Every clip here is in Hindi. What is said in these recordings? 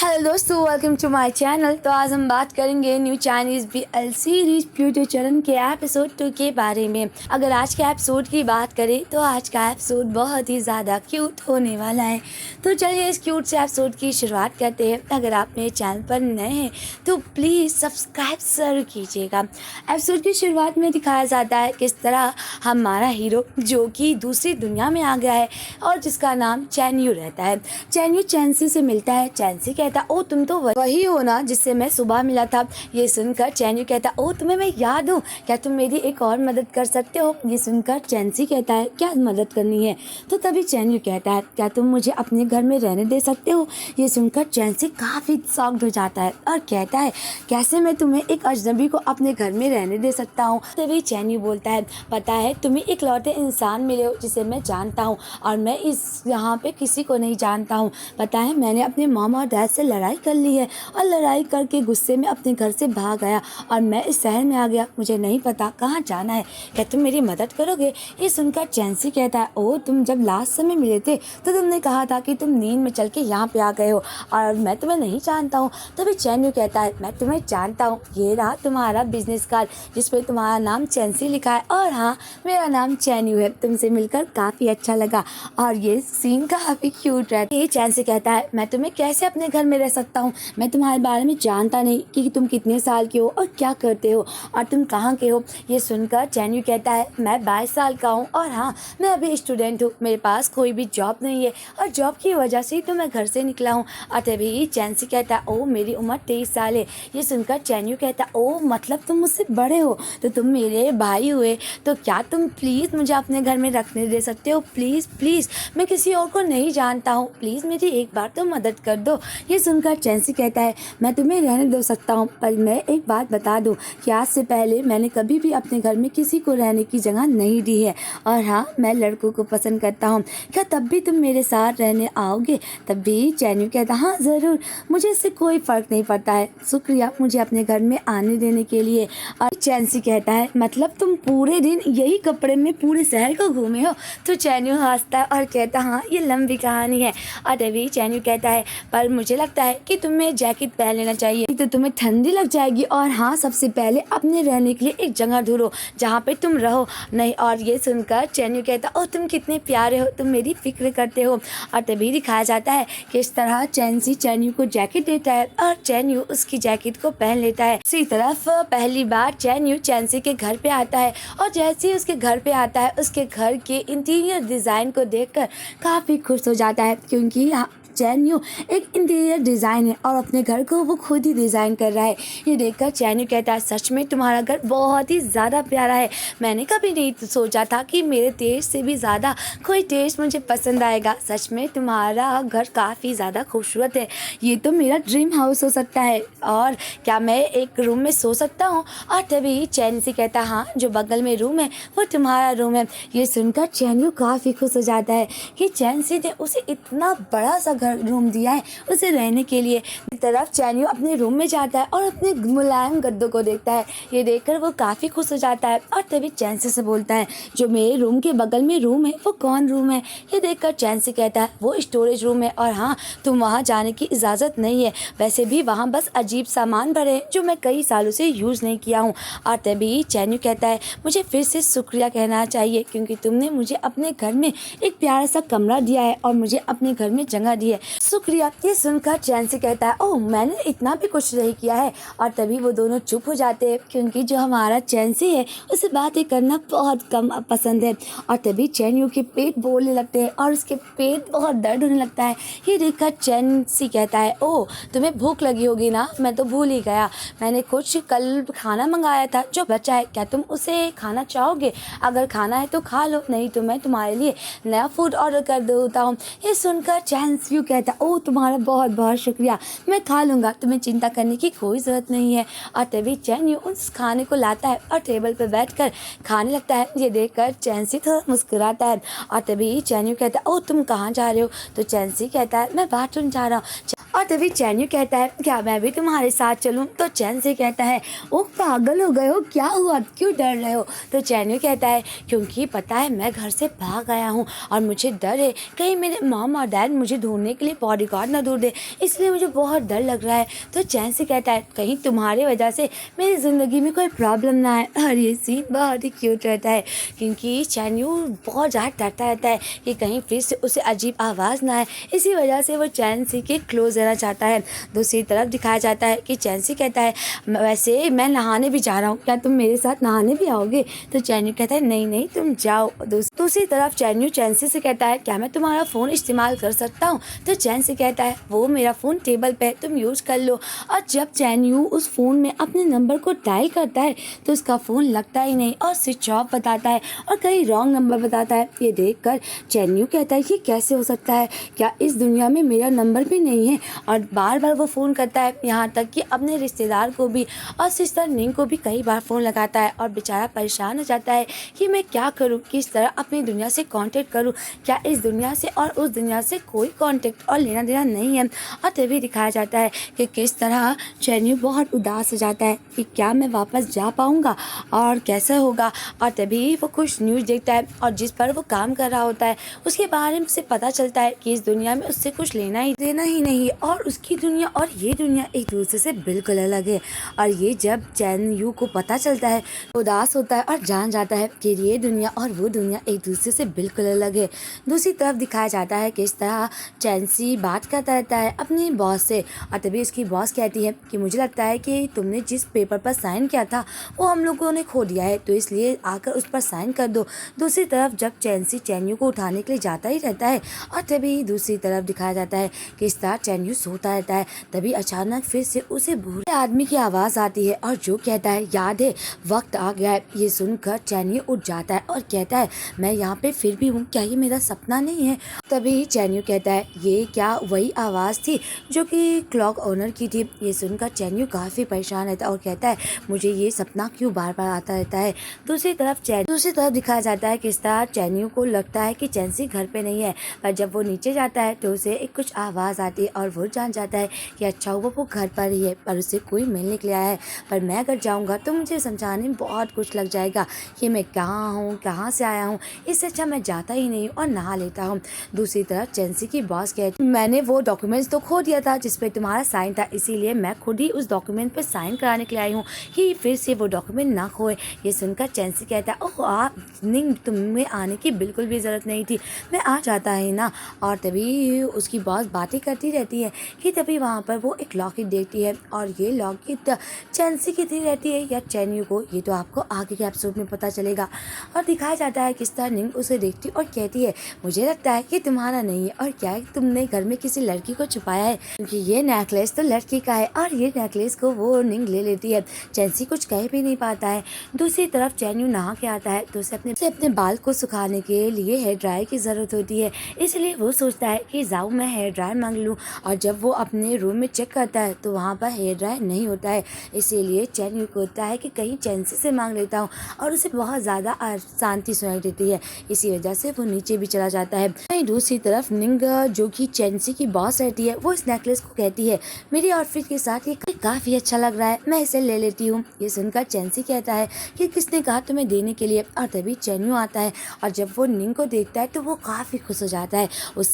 हेलो दोस्तों, वेलकम टू माय चैनल। तो आज हम बात करेंगे new Chinese BL series beauty चरण के एपिसोड 2 के बारे में। अगर आज के एपिसोड की बात करें तो आज का एपिसोड बहुत ही ज़्यादा क्यूट होने वाला है। तो चलिए इस क्यूट से एपिसोड की शुरुआत करते हैं। अगर आप मेरे चैनल पर नए हैं तो प्लीज़ सब्सक्राइब ज़रूर कीजिएगा। एपिसोड की शुरुआत में दिखाया जाता है किस तरह हमारा हीरो जो कि दूसरी दुनिया में आ गया है और जिसका नाम चैन्यू रहता है। चैन्यू चैंसी से मिलता है। चैंसी कहता ओ तुम तो वही हो ना जिससे मैं सुबह मिला था। ये सुनकर चैन्यू कहता ओ तुम्हें मैं याद हूँ, क्या तुम मेरी एक और मदद कर सकते हो। ये सुनकर चैंसी कहता है क्या मदद करनी है। तो तभी चैन्यू कहता है क्या तुम मुझे अपने घर में रहने दे सकते हो। ये सुनकर चैंसी काफ़ी शॉक्ड हो जाता है और कहता है कैसे मैं तुम्हें एक अजनबी को अपने घर में रहने दे सकता हूँ। तभी चैन्यू बोलता है पता है तुम्हें एक लौटे इंसान मिले हो जिसे मैं जानता हूँ और मैं इस यहाँ पे किसी को नहीं जानता हूँ। पता है मैंने अपने मामा और डैड से लड़ाई कर ली है और लड़ाई करके गुस्से में अपने घर से भाग आया और मैं इस शहर में आ गया। मुझे नहीं पता कहाँ जाना है, क्या तुम मेरी मदद करोगे। ये सुनकर चैंसी कहता है ओ तुम जब लास्ट समय मिले थे तो तुमने कहा था कि तुम नींद में चल के यहाँ पे आ गए हो और मैं तुम्हें नहीं जानता हूँ। तभी चैन्यू कहता है मैं तुम्हें जानता हूँ, ये रहा तुम्हारा बिजनेस कार्ड जिसपे तुम्हारा नाम चैंसी लिखा है और हाँ मेरा नाम चैन्यू है। तुमसे मिलकर काफ़ी अच्छा लगा और ये सीन काफ़ी क्यूट है। ये चैंसी कहता है मैं तुम्हें कैसे अपने घर में रह सकता हूँ, मैं तुम्हारे बारे में जानता नहीं कि तुम कितने साल के हो और क्या करते हो और तुम कहाँ के हो। ये सुनकर चैन्यू कहता है मैं 22 साल का हूँ और हाँ मैं अभी स्टूडेंट हूँ, मेरे पास कोई भी जॉब नहीं है और जॉब की वजह से तो मैं घर से निकला हूँ। और तभी चैंसी कहता है ओ मेरी उम्र 23 साल है। ये सुनकर चैन्यू कहता है ओ मतलब तुम मुझसे बड़े हो, तो तुम मेरे भाई हुए, तो क्या तुम प्लीज़ मुझे अपने घर में रखने दे सकते हो। प्लीज़ प्लीज़ मैं किसी और को नहीं जानता हूँ, प्लीज़ मेरी एक बार तो मदद कर दो। ये सुनकर चैंसी कहता है मैं तुम्हें रहने दे सकता हूँ, पर मैं एक बात बता दूँ कि आज से पहले मैंने कभी भी अपने घर में किसी को रहने की जगह नहीं दी है और हाँ मैं लड़कों को पसंद करता हूँ, क्या तब भी तुम मेरे साथ रहने आओगे। तब भी चैन्यू कहता हाँ ज़रूर, मुझे इससे कोई फ़र्क नहीं पड़ता है, शुक्रिया मुझे अपने घर में आने देने के लिए। और चैंसी कहता है मतलब तुम पूरे दिन यही कपड़े में पूरे शहर को घूमे हो। तो चैन्यू हंसता है और कहता हाँ ये लंबी कहानी है। और तभी चैन्यू कहता है पर मुझे लगता है कि तुम्हें जैकेट पहन लेना चाहिए, तो तुम्हें ठंडी लग जाएगी और हाँ सबसे पहले अपने रहने के लिए एक जगह ढूंढो जहाँ पे तुम रहो नहीं। और ये सुनकर चैन्यू कहता ओ तुम कितने प्यारे हो, तुम मेरी फिक्र करते हो। और तभी दिखाया जाता है कि इस तरह चैंसी चैन्यू को जैकेट देता है और चैन्यू उसकी जैकेट को पहन लेता है। दूसरी तरफ पहली बार चैन्यू चैंसी के घर पे आता है और जैसे ही उसके घर पे आता है उसके घर के इंटीरियर डिज़ाइन को देखकर काफ़ी खुश हो जाता है क्योंकि चैन्यू एक इंटीरियर डिज़ाइन है और अपने घर को वो खुद ही डिज़ाइन कर रहा है। ये देखकर चैन्यू कहता है सच में तुम्हारा घर बहुत ही ज़्यादा प्यारा है, मैंने कभी नहीं सोचा था कि मेरे टेस्ट से भी ज़्यादा कोई टेस्ट मुझे पसंद आएगा। सच में तुम्हारा घर काफ़ी ज़्यादा खूबसूरत है, ये तो मेरा ड्रीम हाउस हो सकता है और क्या मैं एक रूम में सो सकता हूँ। और तभी चैंसी कहता हाँ जो बगल में रूम है वो तुम्हारा रूम है। ये सुनकर चैन्यू काफ़ी खुश हो जाता है कि चैंसी ने उसे इतना बड़ा सा रूम दिया है उसे रहने के लिए। एक तरफ चैन्यू अपने रूम में जाता है और अपने मुलायम गद्दों को देखता है, ये देखकर वो काफ़ी खुश हो जाता है। और तभी चैंसी से बोलता है जो मेरे रूम के बगल में रूम है वो कौन रूम है। ये देखकर चैंसी कहता है वो स्टोरेज रूम है और हाँ तुम वहाँ जाने की इजाज़त नहीं है, वैसे भी वहाँ बस अजीब सामान भरे हैं जो मैं कई सालों से यूज़ नहीं किया हूँ। और तभी चैन्यू कहता है मुझे फिर से शुक्रिया कहना चाहिए क्योंकि तुमने मुझे अपने घर में एक प्यारा सा कमरा दिया है और मुझे अपने घर में जगह दी है, शुक्रिया। ये सुनकर चैंसी कहता है ओह मैंने इतना भी कुछ नहीं किया है। और तभी वो दोनों चुप हो जाते हैं क्योंकि जो हमारा चैंसी है उसे बातें करना बहुत कम पसंद है। और तभी चैन्यू के पेट बोलने लगते हैं और उसके पेट बहुत दर्द होने लगता है। ये देखकर चैंसी कहता है ओह तुम्हें भूख लगी होगी ना, मैं तो भूल ही गया, मैंने कुछ कल खाना मंगाया था जो बचा है, क्या तुम उसे खाना चाहोगे। अगर खाना है तो खा लो, नहीं तो मैं तुम्हारे लिए नया फूड ऑर्डर कर देता हूँ। ये सुनकर चैंसी कहता ओह तुम्हारा बहुत बहुत शुक्रिया, मैं खा लूँगा, तुम्हें चिंता करने की कोई ज़रूरत नहीं है। और तभी चैन्यू उस खाने को लाता है और टेबल पर बैठकर खाने लगता है। ये देखकर चैंसी थोड़ा मुस्कुराता है। और तभी चैन्यू कहता है ओह तुम कहाँ जा रहे हो। तो चैंसी कहता है मैं बाथरूम जा रहा हूँ। और तभी चैन्यू कहता है क्या मैं भी तुम्हारे साथ चलूं? तो चैन से कहता है ओ पागल हो गए हो, क्या हुआ, क्यों डर रहे हो? तो चैन्यू कहता है क्योंकि पता है मैं घर से भाग आया हूँ और मुझे डर है कहीं मेरे मॉम और डैड मुझे ढूंढने के लिए बॉडीगार्ड ना ढूंढ दे, इसलिए मुझे बहुत डर लग रहा है। तो चैन से कहता है कहीं तुम्हारे वजह से मेरी ज़िंदगी में कोई प्रॉब्लम ना आए। और ये सीन बहुत ही क्यूट रहता है क्योंकि चैन्यू बहुत ज़्यादा डरता रहता है कि कहीं फिर से उसे अजीब आवाज़ ना आए, इसी वजह से वो चैंसी के क्लोज रहना चाहता है। दूसरी तरफ दिखाया जाता है कि चैंसी कहता है वैसे मैं नहाने भी जा रहा हूँ, क्या तुम मेरे साथ नहाने भी आओगे? तो चैन्यू कहता है नहीं नहीं तुम जाओ। दूसरी तरफ चैन्यू चैंसी से कहता है क्या मैं तुम्हारा फ़ोन इस्तेमाल कर सकता हूँ? तो चैंसी कहता है वो मेरा फ़ोन टेबल पे तुम यूज़ कर लो। और जब चैन्यू उस फ़ोन में अपने नंबर को डायल करता है तो उसका फ़ोन लगता ही नहीं और स्विच ऑफ बताता है और कहीं रॉन्ग नंबर बताता है। ये देखकर चैन्यू कहता है कि कैसे हो सकता है, क्या इस दुनिया में मेरा नंबर भी नहीं है? और बार बार वो फ़ोन करता है, यहाँ तक कि अपने रिश्तेदार को भी और सिस्टर निंग को भी कई बार फ़ोन लगाता है और बेचारा परेशान हो जाता है कि मैं क्या करूँ, किस तरह अपनी दुनिया से कांटेक्ट करूँ, क्या इस दुनिया से और उस दुनिया से कोई कांटेक्ट और लेना देना नहीं है। और तभी दिखाया जाता है कि किस तरह चैन्यू बहुत उदास हो जाता है कि क्या मैं वापस जा पाऊँगा और कैसा होगा। और तभी वो कुछ न्यूज़ देखता है और जिस पर वो काम कर रहा होता है उसके बारे में उसे पता चलता है कि इस दुनिया में उससे कुछ लेना ही देना ही नहीं है और उसकी दुनिया और ये दुनिया एक दूसरे से बिल्कुल अलग है। और ये जब चैन्यू को पता चलता है उदास होता है और जान जाता है कि ये दुनिया और वो दुनिया एक दूसरे से बिल्कुल अलग है। दूसरी तरफ दिखाया जाता है कि इस तरह चैंसी बात करता रहता है अपने बॉस से और तभी उसकी बॉस कहती है कि मुझे लगता है कि तुमने जिस पेपर पर साइन किया था वो हम लोगों ने खो दिया है, तो इसलिए आकर उस पर साइन कर दो। दूसरी तरफ जब चैंसी चैन्यू को उठाने के लिए जाता ही रहता है और तभी दूसरी तरफ दिखाया जाता है कि इस तरह चैन्यू सोता रहता है। तभी अचानक फिर से उसे बूढ़े आदमी की आवाज़ आती है और जो कहता है याद है वक्त आ गया है। ये सुनकर चैन्यू उठ जाता है और कहता है मैं यहाँ पे फिर भी हूँ, क्या ये मेरा सपना नहीं है? तभी चैन्यू कहता है ये क्या वही आवाज़ थी जो कि क्लॉक ओनर की थी? ये सुनकर चैन्यू काफ़ी परेशान रहता है और कहता है मुझे ये सपना क्यों बार बार आता रहता है। दूसरी तरफ दिखाया जाता है कि इस तरह चैन्यू को लगता है कि चैंसी घर पे नहीं है, पर जब वो नीचे जाता है तो उसे एक कुछ आवाज़ आती है और वो जान जाता है कि अच्छा हुआ वो घर पर ही है, पर उसे कोई मिलने के लिए आया है। पर मैं अगर जाऊँगा तो मुझे समझाने में बहुत कुछ लग जाएगा कि मैं कहाँ हूँ, कहाँ से आया हूँ, इससे अच्छा मैं जाता ही नहीं और नहा लेता हूँ। दूसरी तरफ चैंसी की बॉस कहती मैंने वो डॉक्यूमेंट्स तो खो दिया था जिसपे तुम्हारा साइन था, इसीलिए मैं खुद ही उस डॉक्यूमेंट पे साइन कराने के लिए आई हूँ कि फिर से वो डॉक्यूमेंट ना खोए। ये सुनकर चैंसी कहता है ओह आप नहीं, तुम्हें आने की बिल्कुल भी ज़रूरत नहीं थी, मैं आ जाता है ना। और तभी उसकी बॉस बातें करती रहती है कि तभी वहाँ पर वो एक लॉकेट देखती है और ये लॉकेट चैंसी की थी रहती है या चैन्यू को, ये तो आपको आगे के एपिसोड में पता चलेगा। और दिखाया जाता है किस तरह निंग उसे देखती और कहती है मुझे लगता है कि तुम्हारा नहीं है और क्या तुमने घर में किसी लड़की को छुपाया है, क्योंकि ये नेकलेस तो लड़की का है। और ये नेकलेस को वो निंग ले लेती है। चैंसी कुछ कह भी नहीं पाता है। दूसरी तरफ चैन्यू नहा के आता है तो उसे अपने बाल को सुखाने के लिए हेयर ड्रायर की ज़रूरत होती है, इसलिए वो सोचता है कि जाऊँ मैं हेयर ड्रायर मांग लूँ। और जब वो अपने रूम में चेक करता है तो वहाँ पर हेयर ड्रायर नहीं होता है, इसीलिए चैन्यू को होता है कि कहीं चैंसी से मांग लेता हूँ और उसे बहुत ज़्यादा शांति सुनाई देती है, इसी वजह से वो नीचे भी चला जाता है। वहीं दूसरी तरफ निंग जो कि चैंसी की बॉस रहती है वो इस नेकलेस को कहती है मेरी आउटफिट के साथ ये काफ़ी अच्छा लग रहा है, मैं इसे ले लेती हूँ। ये सुनकर चैंसी कहता है कि किसने कहा तुम्हें देने के लिए। और तभी चैन्यू आता है और जब वो निंग को देखता है तो वो काफ़ी खुश हो जाता है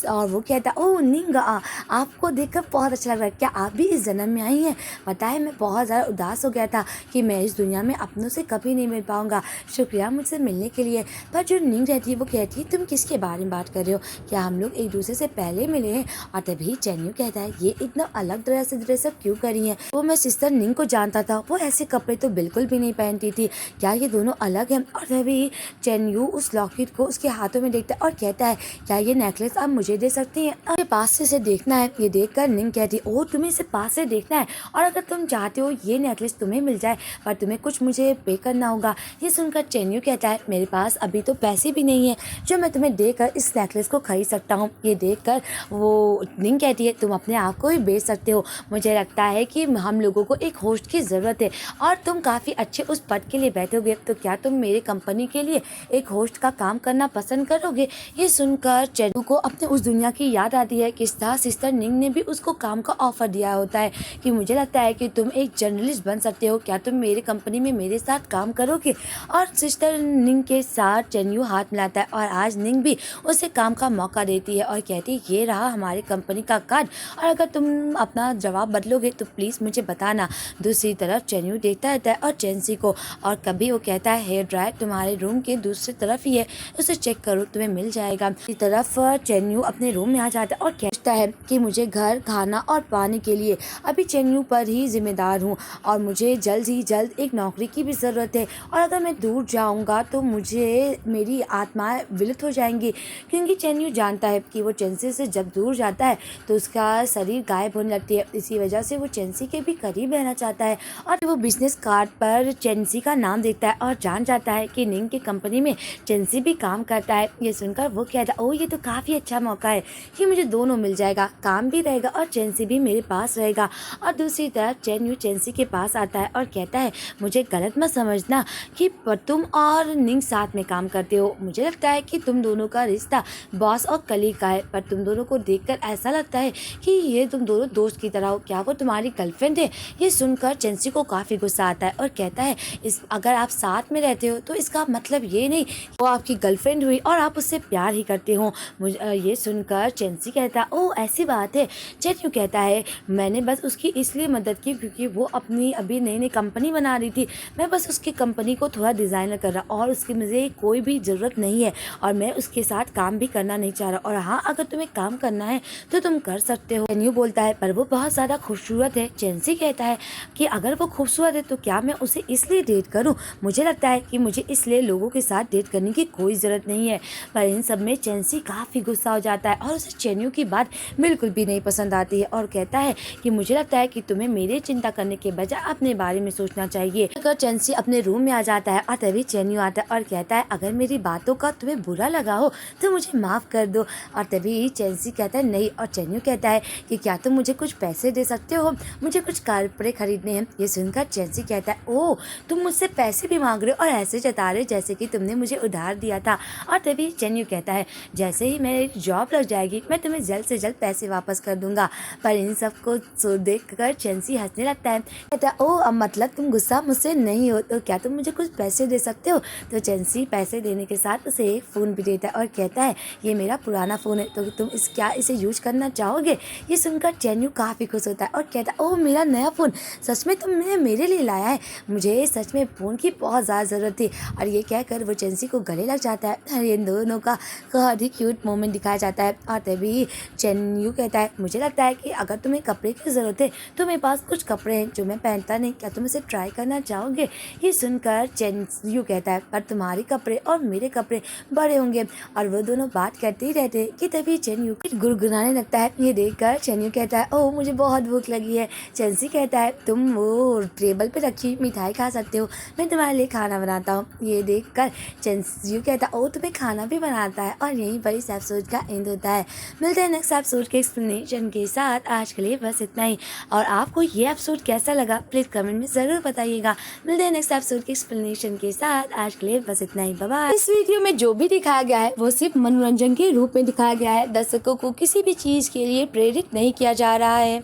और वो कहता है ओह निंग आपको देखकर बहुत अच्छा लग रहा है, क्या आप भी इस जन्म में आई हैं? पता है मैं बहुत ज़्यादा उदास हो गया था कि मैं इस दुनिया में अपनों से कभी नहीं मिल पाऊँगा, शुक्रिया मुझसे मिलने के लिए। पर जो निंग रहती है वो कहती है तुम किसके बारे में बात कर रहे हो, क्या हम लोग एक दूसरे से पहले मिले हैं? और तभी चैन्यू कहता है ये इतना अलग तरह से ड्रेसअप क्यों करी है? वो मैं सिस्टर निंग को जानता था, वो ऐसे कपड़े तो बिल्कुल भी नहीं पहनती थी, क्या ये दोनों अलग हैं? और तभी चैन्यू उस लॉकेट को उसके हाथों में देखता है और कहता है क्या ये नेकलेस आप मुझे दे सकती हैं? मुझे पास से इसे देखना है। ये देखकर निंग कहती है ओह तुम्हें इसे पास से देखना है और अगर तुम चाहते हो ये नेकलेस तुम्हें मिल जाए पर तुम्हें कुछ मुझे पे करना होगा। ये सुनकर चैन्यू कहता है मेरे पास अभी तो पैसे पैसे भी नहीं है जो मैं तुम्हें देकर इस नेकलेस को खरीद सकता हूँ। ये देखकर वो निंग कहती है, तुम अपने आप को ही बेच सकते हो। मुझे लगता है कि हम लोगों को एक होस्ट की ज़रूरत है और तुम काफ़ी अच्छे उस पद के लिए बैठोगे, तो क्या तुम मेरे कंपनी के लिए एक होस्ट का काम करना पसंद करोगे? ये सुनकर चेन्नू को अपने उस दुनिया की याद आती है कि सिस्टर निंग ने भी उसको काम का ऑफर दिया होता है कि मुझे लगता है कि तुम एक जर्नलिस्ट बन सकते हो, क्या तुम मेरे कंपनी में मेरे साथ काम करोगे? और सिस्टर निंग के साथ चेन्नू हाथ मिलाता है और आज निंग भी उसे काम का मौका देती है और कहती है, ये रहा हमारी कंपनी का कार्ड और अगर तुम अपना जवाब बदलोगे तो प्लीज़ मुझे बताना। दूसरी तरफ चेन्नू देखता रहता है और चेंसी को, और कभी वो कहता है हेयर ड्रायर तुम्हारे रूम के दूसरी तरफ ही है, उसे चेक करो तुम्हें मिल जाएगा। दूसरी तरफ चेन्नू अपने रूम में आ जाता है और कहता है कि मुझे घर, खाना और पानी के लिए अभी चेन्नू पर ही जिम्मेदार हूँ और मुझे जल्द ही जल्द एक नौकरी की भी ज़रूरत है और अगर मैं दूर जाऊँगा तो मुझे मेरी आत्माएं विलुप्त हो जाएंगी, क्योंकि चेन्नू जानता है कि वो चेंसी से जब दूर जाता है तो उसका शरीर गायब होने लगती है। इसी वजह से वो चेंसी के भी करीब रहना चाहता है और वो बिजनेस कार्ड पर चेंसी का नाम देखता है और जान जाता है कि निंग की कंपनी में चेंसी भी काम करता है। ये सुनकर वो कहता है, ओह ये तो काफ़ी अच्छा मौका है कि मुझे दोनों मिल जाएगा, काम भी रहेगा और चेंसी भी मेरे पास रहेगा। और दूसरी तरफ चेन्नू चेंसी के पास आता है और कहता है, मुझे गलत मत समझना कि तुम और निंग साथ में काम करते हो, मुझे लगता है कि तुम दोनों का रिश्ता बॉस और कलीग का है, पर तुम दोनों को देखकर ऐसा लगता है कि ये तुम दोनों दोस्त की तरह हो, क्या वो तुम्हारी गर्लफ्रेंड है? ये सुनकर चेंसी को काफ़ी गुस्सा आता है और कहता है, इस अगर आप साथ में रहते हो तो इसका मतलब ये नहीं वो आपकी गर्लफ्रेंड हुई और आप उससे प्यार ही करते हो। मुझे ये सुनकर चेंसी कहता है, ओह ऐसी बात है। चेन्नू कहता है, मैंने बस उसकी इसलिए मदद की क्योंकि वो अपनी अभी नई नई कंपनी बना रही थी, मैं बस उसकी कंपनी को थोड़ा डिज़ाइनर कर रहा और उसकी मुझे कोई भी ज़रूरत नहीं है और मैं उसके साथ काम भी करना नहीं चाह रहा, और हाँ अगर तुम्हें काम करना है तो तुम कर सकते हो। चेन्नू बोलता है, पर वो बहुत ज़्यादा खूबसूरत है। चेंसी कहता है कि अगर वो खूबसूरत है तो क्या मैं उसे इसलिए डेट करूं? मुझे लगता है कि मुझे इसलिए लोगों के साथ डेट करने की कोई ज़रूरत नहीं है। पर इन सब में चेंसी काफ़ी गुस्सा हो जाता है और उसे चेन्नू की बात बिल्कुल भी नहीं पसंद आती है और कहता है कि मुझे लगता है कि तुम्हें मेरी चिंता करने के बजाय अपने बारे में सोचना चाहिए। अगर चेंसी अपने रूम में आ जाता है और तभी चेन्नू आता है और कहता है, अगर मेरी बातों का तुम्हें बुरा लगा हो तो मुझे माफ़ कर दो। और तभी चेंसी कहता है नहीं, और चेन्नू कहता है कि क्या तुम मुझे कुछ पैसे दे सकते हो, मुझे कुछ कपड़े खरीदने हैं। ये सुनकर चेंसी कहता है, ओह तुम मुझसे पैसे भी मांग रहे हो और ऐसे जता रहे जैसे कि तुमने मुझे उधार दिया था। और तभी चेन्नू कहता है, जैसे ही मेरी जॉब लग जाएगी मैं तुम्हें जल्द से जल्द पैसे वापस कर दूंगा। पर इन सब को देख कर चेंसी हंसने लगता है, कहता है, ओह अब मतलब तुम गुस्सा मुझसे नहीं हो, तो क्या तुम मुझे कुछ पैसे दे सकते हो? तो चेंसी पैसे देने के साथ उसे एक फ़ोन भी देता है और कहता है, ये मेरा पुराना फ़ोन है तो तुम इसे यूज करना चाहोगे? ये सुनकर चेन्नू काफ़ी खुश होता है और कहता है, ओह मेरा नया फ़ोन, सच में तुमने मेरे लिए लाया है, मुझे सच में फ़ोन की बहुत ज़्यादा ज़रूरत थी। और ये कहकर वो चेंसी को गले लग जाता है और इन दोनों का बहुत ही क्यूट मोमेंट दिखाया जाता है। और तभी चेन्नू कहता है, मुझे लगता है कि अगर तुम्हें कपड़े की ज़रूरत है तो मेरे पास कुछ कपड़े हैं जो मैं पहनता नहीं, क्या तुम इसे ट्राई करना चाहोगे? ये सुनकर चेन्नू कहता है, पर तुम्हारे कपड़े और मेरे कपड़े बड़े होंगे। और वो दोनों बात करते ही रहते हैं कि तभी चेन्नू गुनगुनाने लगता है। ये देखकर चेन्नू कहता है, ओह मुझे बहुत भूख लगी है। चेंसी कहता है, तुम वो टेबल पे रखी मिठाई खा सकते हो, मैं तुम्हारे लिए खाना बनाता हूँ। ये देखकर चेंसी कहता है, ओह तुम्हें खाना भी बनाता है। और यहीं पर इस एपिसोड का एंड होता है। मिलते हैं नेक्स्ट एपिसोड के एक्सप्लेनेशन के साथ। आज के लिए बस इतना ही, और आपको ये एपिसोड कैसा लगा प्लीज़ कमेंट में ज़रूर बताइएगा। मिलते हैं नेक्स्ट एपिसोड के एक्सप्लेनेशन के साथ। आज के लिए बस इतना ही, बाय बाय। इस वीडियो में जो भी दिखाया गया है वो सिर्फ मनोरंजन के रूप में दिखाया गया है, दर्शकों को किसी भी चीज़ के लिए प्रेरित नहीं किया जा रहा है।